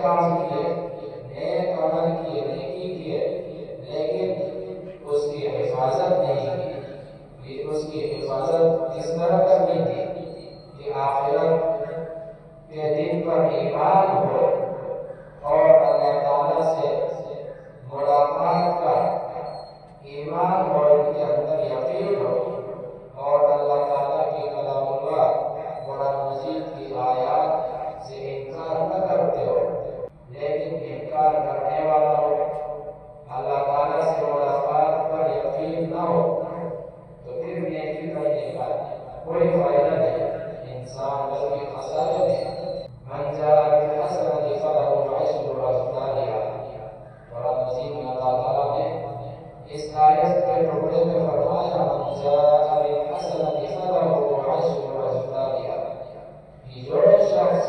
کام کیے، نیک عمل کیے، نیکی کیے، لیکن اس کی حفاظت نہیں کی۔ اس کی حفاظت کس طرح کرنی تھی کہ آخرت کے دن پر ایمان ہو اور اللہ تعالیٰ سے ملاقات کا ایمان ہو، ان کے اندر یقین ہو، اور اللہ تعالیٰ کی کلام اللہ قرآن مجید کی آیات سے انکار نہ کرتے ہو، لیکن انکار کرنے والا ہو، اللہ تعالیٰ سے ملاقات پر یقین نہ ہو، تو پھر نیکی کرنے کا کوئی فائدہ نہیں، انسان بلکہ خسارے میں۔ من جاء بالحسنة فله عشر أمثالها۔ قرآن مجید میں اللہ تعالیٰ نے اس آیت کے ٹکڑے میں فرمایا من جاء بالحسنة فله عشر أمثالها، کہ جو شخص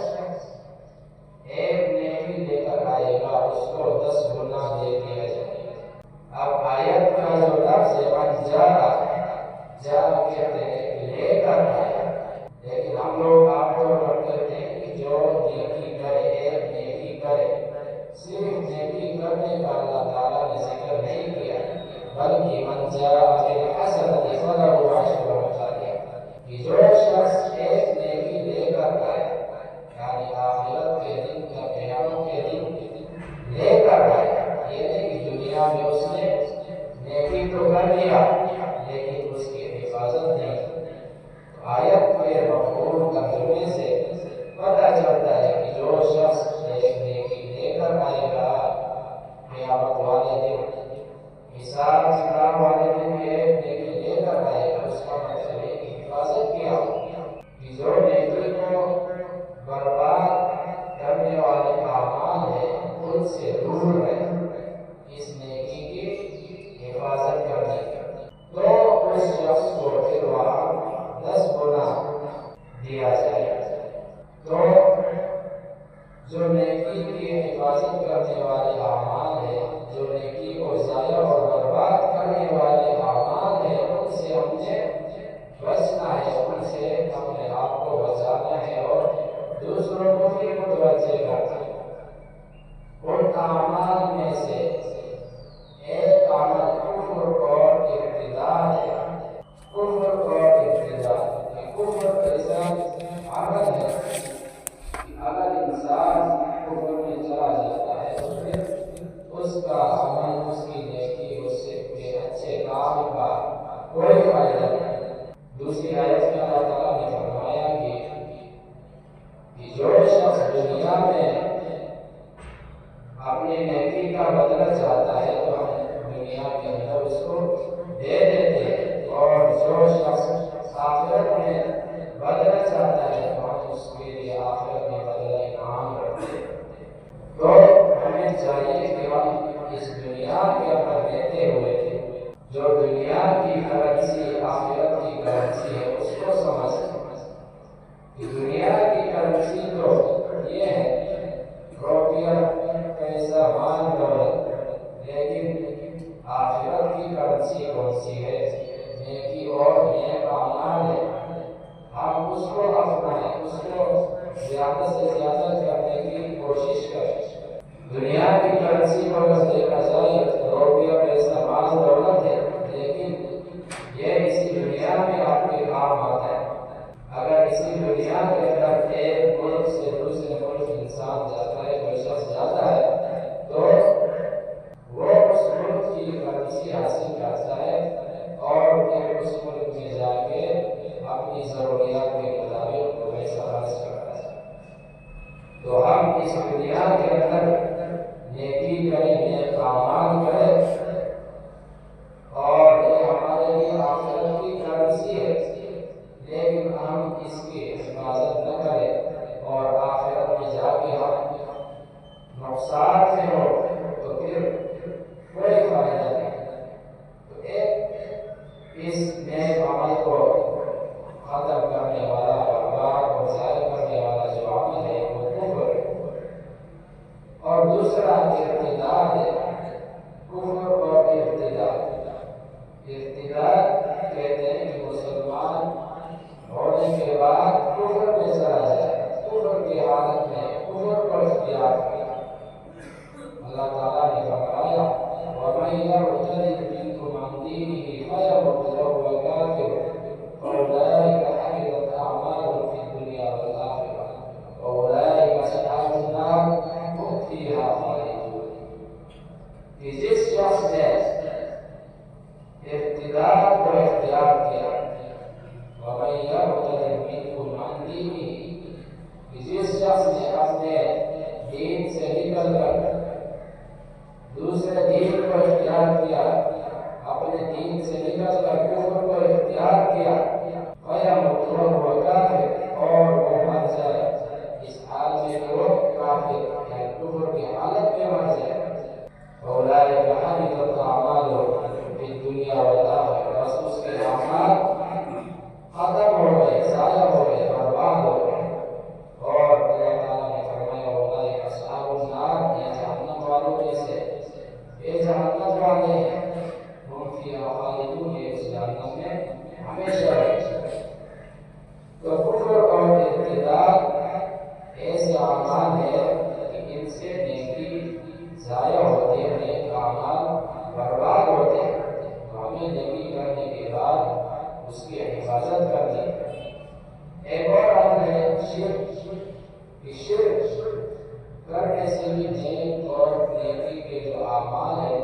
ایک نیکی لے کر آئے گا اس کو 10 گنا دے دیا جائے گا۔ اب آیت کا جو لفظ ہے من جاء کہتے ہیں لے کر آیا، لیکن ہم لوگ آپ کو کہتے ہیں کہ جو نیکی کرے، ایک نیکی کرے، صرف نیکی کرنے کا اللہ تعالیٰ نے ذکر نہیں کیا، بلکہ من جاء بالحسنة فله عشر أمثالها، کہ جو شخص ایک نیکی لے کر آئے، یعنی آخرت کے دن کا، قیامت کے دن لے کر آئے، یہ نہیں کہ دنیا میں اس نے نیکی تو کر لیا لیکن اس کی حفاظت نہیں۔ آیت کے مفہوم ترجمے سے پتہ چلتا ہے کہ جو شخص ایک نیکی لے کر آئے گا قیامت والے دن، حساب کتاب والے دن ایک نیکی لے کر آئے گا، اس کا مطلب ہے کہ حفاظت کیا ہو، کہ جو نیکی کو برباد کرنے والے اعمال ہیں ان سے دور رہے، اس نیکی کی حفاظت کرنے تو اس شخص کو پھر وہاں 10 گنا دیا جائے گا۔ تو جو نیکی کی حفاظت کرنے والے اعمال ہیں، جو نیکی کو ضائع اور برباد کرنے والے اعمال ہیں، ان سے ہم نے بچنا ہے، ان سے اپنے آپ کو بچانا ہے اور دوسروں کو بھی متوجہ کرنا ہے۔ ان اعمال میں سے ایک عمل کفر اور ارتداد ہے۔ کفر اور ارتداد، کفر ایسا عمل ہے کہ اگر انسان کفر میں چلا جاتا ہے تو پھر اس کا عمل، اس کی نیکی، اس کے اچھے کام کا کوئی فائدہ نہیں۔ دوسری آیت میں اللہ تعالیٰ نے فرمایا کہ جو شخص دنیا میں اپنی نیکی کا بدلہ چاہتا ہے تو ہم دنیا کے اندر اس کو دے دیتے ہیں، اور جو شخص آخرت میں بدلہ چاہتا ہے تو ہم اس کے لیے آخرت میں بدلہ انعام رکھتے ہیں۔ تو ہمیں چاہیے کہ ہم اس دنیا کے اندر رہتے ہوئے جو دنیا کی کرنسی آخرت کی کرنسی ہے اس کو سمجھیں کہ دنیا کی کرنسی تو یہ ہے روپیہ، پیسہ، مال، دولت، لیکن آخرت کی کرنسی کون سی ہے؟ نیکی اور نیک اعمال ہے۔ ہم اس کو اپنائیں، اس کو زیادہ سے زیادہ کرنے کی کوشش کریں۔ دنیا کی کرنسی کو اگر دیکھا جائے روپیہ، پیسہ، مال، دولت ہے، لیکن یہ اسی دنیا میں آپ کے کام آتا ہے۔ اگر اسی دنیا کے اندر ایک ملک سے دوسرے ملک انسان جاتا ہے، کوئی شخص جاتا ہے، تو وہ اس ملک کی کرنسی حاصل کرتا ہے اور پھر اس ملک میں جا کے اپنی ضروریات کے مطابق پیسہ خرچ کرتا ہے۔ تو ہم اس دنیا کے اندر نیکی کریں، نیک اعمال کریں، اور یہ ہمارے لیے آخرت کی کرنسی ہے، لیکن ہم اس کی حفاظت نہ کریں اور آخرت میں جا کے ہم نقصان میں ہو تو پھر کوئی فائدہ نہیں۔ تو ایک اس نیک عمل کو ختم کرنے والا، برباد اور ضائع کرنے والا جو عمل ہے وہ کفر ہے، اور دوسرا ارتداد ہے۔ کفر اور ارتداد، ارتداد کہتے ہیں کہ مسلمان ہونے کے بعد کفر میں چلا جائے، کفر کی حالت میں کفر کو اختیار کرے، کہ جس شخص نے ارتداد کو اختیار کیا، وَمَن يَرْتَدِدْ مِنكُمْ عَن دِينِهِ، کہ جس شخص نے اپنے دین سے نکل کر دوسرے دین کو اختیار کیا، اپنے دین سے نکل کر کفر کو اختیار کیا، فَيَمُتْ وَهُوَ كَافِرٌ، اور وہ مر جائے اس حال میں کہ وہ کافر یا کفر کی حالت میں مر جائے، فَأُولَٰئِكَ حَبِطَتْ أَعْمَالُهُمْ فِي الدُّنْيَا وَالْآخِرَةِ، بس اس کے اعمال ختم ہو گئے، ضائع ہو گئے، برباد ہو گئے۔ اور اللہ تعالیٰ نے فرمایا اولئک اصحاب النار، یہ جہنم والوں میں سے، یہ جہنم والے ہیں، ہم فیہا خالدون، یہ اس جہنم میں ہمیشہ رہیں گے۔ تو کفر اور ارتداد ایسے اعمال ہیں کہ ان سے نیکی ضائع ہوتے ہیں، نیک اعمال برباد ہوتے ہیں، تو ہمیں نیکی کرنے کے بعد اس کی حفاظت کرنی ہے۔ ایک اور عمل ہے شرک، کہ شرک کرنے سے بھی نیک اور نیکی کے جو اعمال ہیں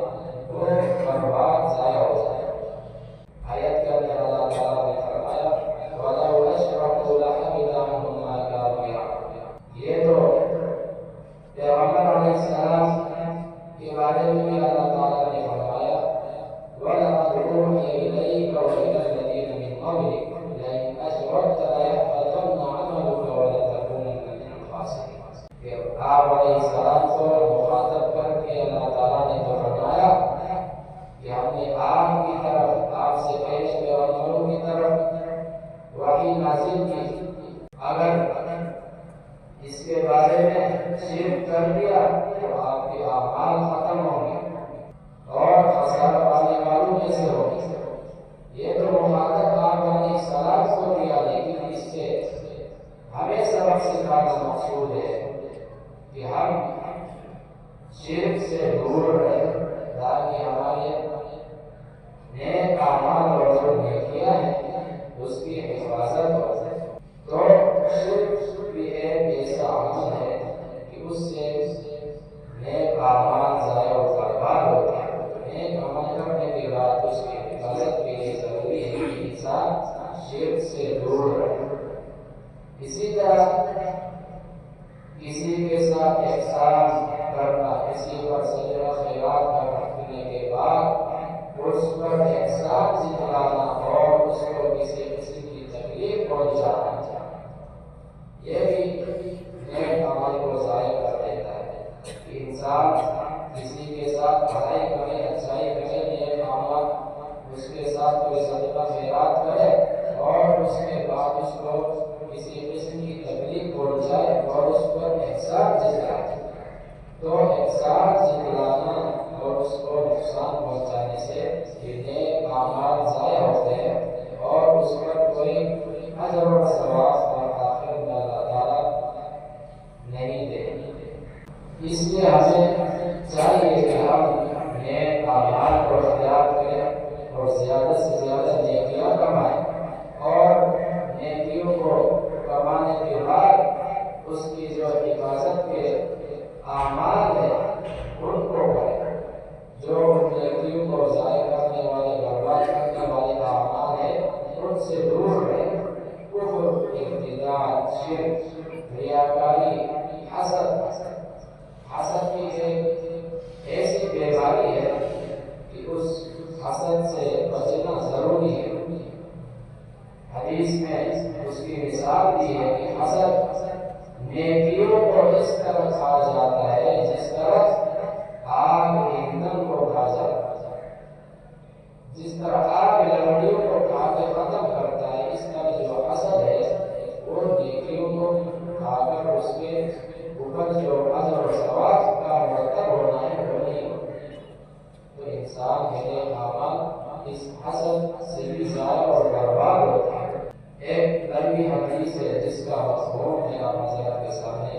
وہ برباد ضائع ہو جائے۔ آیت کے اندر اللہ تعالیٰ نے فرمایا وَلَوْ أَشْرَكُوا لَحَبِطَ عَنْهُمْ مَا كَانُوا يَعْمَلُونَ، یہ تو پیغمبر علیہ السلام کے بارے میں بھی اللہ تعالیٰ نے فرمایا وَلَقَدْ أُوحِيَ إِلَيْكَ وَإِلَى الَّذِينَ مِن قَبْلِكَ لَئِنْ أَشْرَكْتَ لَيَحْبَطَنَّ عَمَلُكَ وَلَتَكُونَنَّ مِنَ الْخَاسِرِينَ۔ کہ آپ علیہ السلام کو مخاطب کر کے اللہ تعالیٰ نے تو فرمایا کہ ہم نے آپ کی طرف، آپ سے پیش پیغمبروں کی طرف وحی نازل کی، اگر اس کے بارے میں شرک کر دیا تو آپ کے اعمال ختم ہوں گے اور خسارہ پانے والوں میں سے ہوگی۔ یہ تو مخاطب آپ علیہ السلام کو دیا، لیکن اس سے ہمیں سبق سکھانا مقصود ہے کہ ہم شرک سے دور رہیں تاکہ ہمارے نیک اعمال اور جو نیکیاں ہیں اس کی حفاظت ہو۔ تو شرک بھی ایک ایسا عمل ہے کہ اس سے نیک اعمال ضائع و برباد ہوتے ہیں۔ نیک عمل کرنے کے بعد اس کی حفاظت کے لیے ضروری ہے کہ انسان شرک سے دور رہے۔ اسی طرح کسی کے ساتھ احسان کرنا، کسی پر سجدہ خیرات کرنے کے بعد اس پر احسان جتلانا اور اس کو کسی قسم کی تکلیف پہنچانا، یہ بھی نیک عمل کو ضائع کر دیتا ہے۔ کہ انسان کسی کے ساتھ بھلائی کرے، اچھائی کرے، نیک عمل اس کے ساتھ کوئی صدقہ خیرات کرے اور اس کے بعد اس کو کسی قسم کی تکلیف پہنچائے اور اس پر احسان جتلائے، تو احسان جتلانا اور اس کو نقصان پہنچانے سے یہ نیک اعمال ضائع ہوتے ہیں اور اس پر کوئی اجر و ثواب اور آخرت میں اللہ تعالیٰ نہیں دے۔ اس لیے ہمیں چاہیے کہ ہم نیک اعمال کو اختیار کریں اور زیادہ سے زیادہ نیکیاں کمائیں، اور نیکیوں کو کمانے کے بعد اس کی جو حفاظت کے اعمال ہیں ان کو کریں، جو نیکیوں کو ضائع کرنے والے، برباد کرنے والے اعمال ہیں ان سے دور رہیں۔ کفر، ارتداد، شرک، ریاکاری، حسد کی ایک ایسی بیماری ہے کہ اس حسد سے بچنا ضروری ہے۔ حدیث میں اس کی مثال دی ہے کہ حسد نیکیوں کو اس طرح کھا جاتا ہے جس طرح آگ ایندھن کو کھا جاتا ہے، جس طرح آگ لکڑیوں کو کھا کے ختم کرتا ہے، اس طرح جو حسد ہے وہ نیکیوں کو کھا کر اس کے اوپر جو اجر و ثواب کا مرتب ہونا ہے وہ نہیں ہوتا۔ تو انسان کے نیک اعمال اس حسد سے بھی ضائع اور برباد ہوتے ہیں۔ ایک لمبی حدیث ہے جس کا مفہوم میں آپ حضرات کے سامنے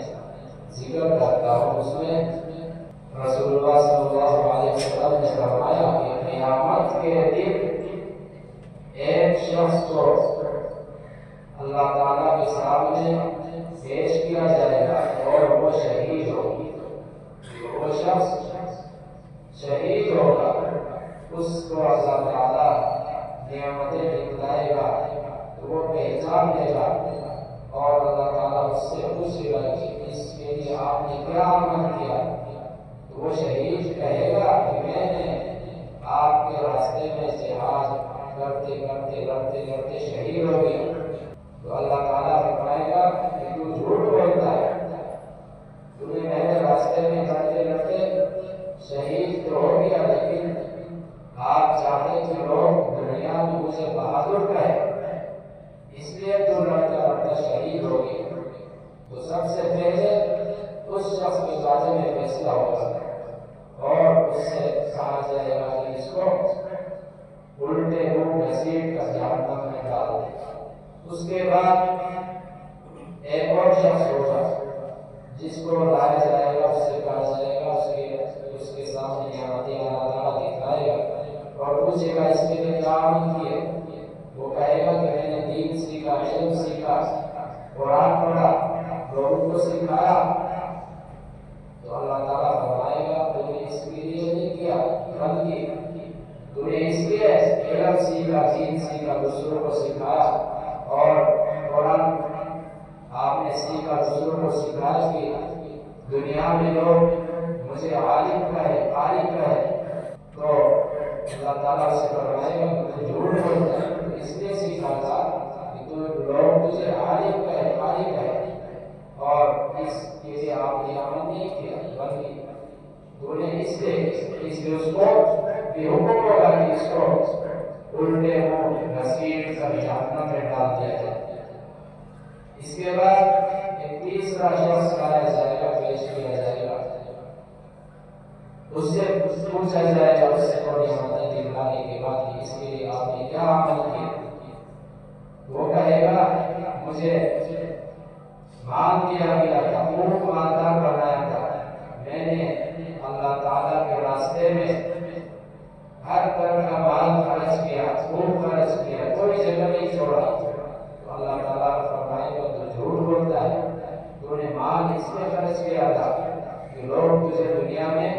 ذکر کرتا ہوں۔ اس میں رسول اللہ صلی اللہ علیہ وسلم نے فرمایا کہ قیامت کے دن ایک شخص کو اللہ تعالیٰ کے سامنے پیش کیا جائے گا اور وہ شہید ہوگی۔ وہ شخص شہید حساب دے گا اور اللہ تعالیٰ اس سے پوچھے گا کہ اس کے لیے آپ نے کیا عمل کیا، تو وہ شہید کہے گا کہ میں نے آپ کے راستے میں جہاد کرتے کرتے لڑتے لڑتے شہید ہو گیا۔ تو اللہ تعالیٰ فرمائے گا کہ تو جھوٹ بولتا ہے، تو نے میرے راستے میں لڑتے لڑتے شہید تو ہو گیا، لیکن آپ چاہتے کہ لوگ دنیا میں مجھے بہادر کہے، اس لیے تو لڑتا لڑتا شہید ہو گیا۔ تو سب سے پہلے اس شخص کے بارے میں فیصلہ ہوگا اور اس سے کہا جائے گا کہ اس کو الٹے منہ گھسیٹ کر جہنم میں ڈال دے۔ اس کے بعد ایک اور شخص ہوگا جس کو لایا جائے گا، اس سے کہا جائے گا، اس کے سامنے نعمتیں اللہ تعالیٰ دکھائے گا اور پوچھے گا اس کے لیے کیا عمل کیے۔ وہ کہے گا کہ میں نے دین سیکھا، علم سیکھا، قرآن پڑھا، لوگوں کو سکھایا۔ تو اللہ تعالیٰ فرمائے گا تو نے اس کے لیے نہیں کیا، بلکہ تو نے اس لیے علم سیکھا، دین سیکھا، دوسروں کو سکھایا اور قرآن آپ نے سیکھا، دوسروں کو سکھایا کہ دنیا میں لوگ مجھے عالم کہے، قاری کہے۔ تو اللہ تعالیٰ سے فرمائے گا کہ تو جھوٹ بولتا ہے، تو اس لیے سیکھا تھا کہ تو لوگ تجھے عالم کہے، قاری کہے، اور اس کے لیے آپ نے عمل نہیں کیا، بلکہ تو نے اس لیے اس کو بھی حکم ہوگا کہ اس کو الٹے منہ گھسیٹ کر جہنم میں ڈال دیا جائے۔ اس کے بعد ایک تیسرا شخص لایا جائے گا، پیش کیا جائے گا، اس سے پوچھا جائے گا، اس سے تھوڑی نعمتیں دکھانے کے بعد کہ اس کے لیے آپ نے کیا عمل کیا۔ وہ کہے گا مجھے مال دیا گیا تھا، خوب مالدار بنایا تھا، میں نے اللہ تعالیٰ کے راستے میں ہر طرح کا مال خرچ کیا، خوب خرچ کیا، کوئی جگہ نہیں چھوڑا۔ تو اللہ تعالیٰ فرمائے گا تو جھوٹ بولتا ہے، تو نے مال اس میں خرچ کیا تھا کہ لوگ تجھے دنیا میں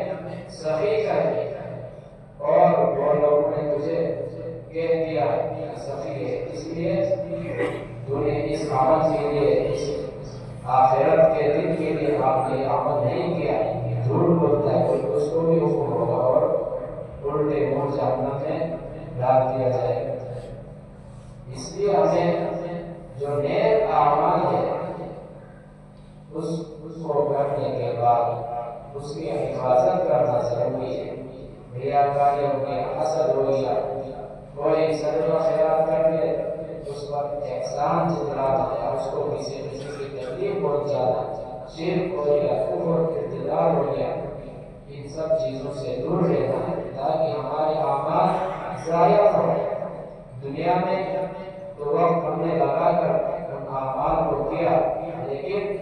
سخی کہیں اور وہ لوگوں نے تجھے کہہ دیا سخی ہے، اس لیے تو نے اس عمل کے لیے، اس آخرت کے دن کے لیے آپ نے عمل نہیں کیا، جھوٹ بولتا ہے، اس کو بھی حکم ہوگا اور الٹے منہ جہنم میں ڈال دیا جائے گا۔ اس لیے ہمیں جو نیک اعمال ہے اس کو کرنے کے بعد اس کی حفاظت کرنا ضروری ہے۔ ریاکاری ہو گیا، حسد ہو گیا، کوئی صدقہ خیرات کر کے اس پر احسان جتلانا یا اس کو کسی کی تکلیف پہنچانا، شرک ہو گیا، کفر ارتداد ہو گیا، ان سب چیزوں سے دور رہنا ہے تاکہ ہمارے اعمال ضائع نہ ہو۔ دنیا میں تو وقت ہم نے لگا کر ان اعمال کو کیا، لیکن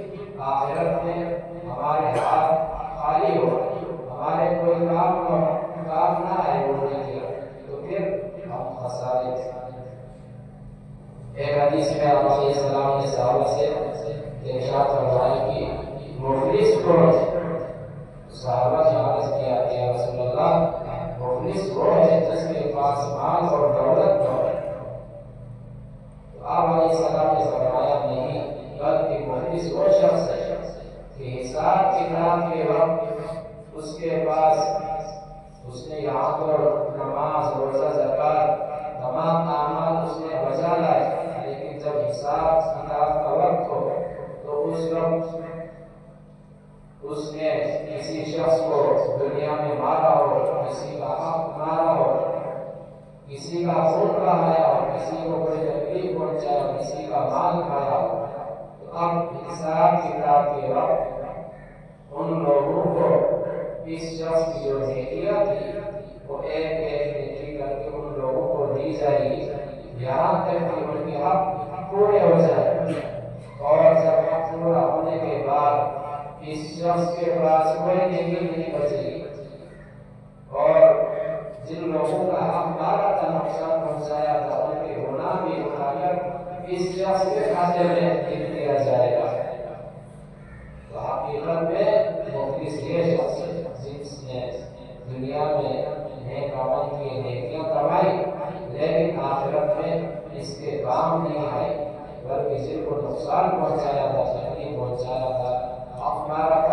آخرت میں ہمارے ہاتھ خالی ہو، ہمارے کوئی کام نہ آئے وہ نہیں کیا، تو پھر ہم خسارے۔ ایک حدیث میں آپ علیہ السلام نے صحابہ سے ارشاد فرمایا کہ مفلس کون ہے؟ صحابہ نے عرض کیا کہ یا رسول اللہ، مفلس وہ ہے جس کے پاس مال اور دولت نہ ہو۔ تو آپ علیہ السلام نے فرمایا نہیں، بلکہ مفلس وہ شخص ہے کہ حساب کتاب کے وقت اس کے پاس اس نے یہاں پر نماز، روزہ، زکات تمام اعمال اس نے بجا لائے، لیکن جب حساب کتاب کا وقت ہو تو اس وقت اس نے کسی شخص کو دنیا میں مارا ہو، کسی کا حق مارا ہو، کسی کا خون بہایا ہو، کسی کو کوئی تکلیف پہنچایا ہو، کسی کا مال کھایا ہو، تو اب حساب کتاب کے وقت ان لوگوں کو اس شخص کی جو نیکیاں تھی وہ ایک ایک نیکی کر کے ان لوگوں کو دی جائے گی، یہاں تک کہ ان کے حق پورے ہو جائے، اور جب حق پورا ہونے کے بعد اس شخص کے پاس کوئی نیکی نہیں بچے گی، اور جن لوگوں کا حق مارا تھا، نقصان پہنچایا تھا، ان کے گناہ بھی اٹھا کر اس شخص کے کھاتے میں لکھ دیا جائے گا۔ تو حقیقت میں مفلس یہ شخص ہے جس نے دنیا میں نیک عمل کی نیکیاں کمائی، لیکن آخرت میں اس کے کام نہیں آئے، بلکہ صرف نقصان پہنچایا تھا، تکلیف پہنچایا تھا. معاف نہ رکھا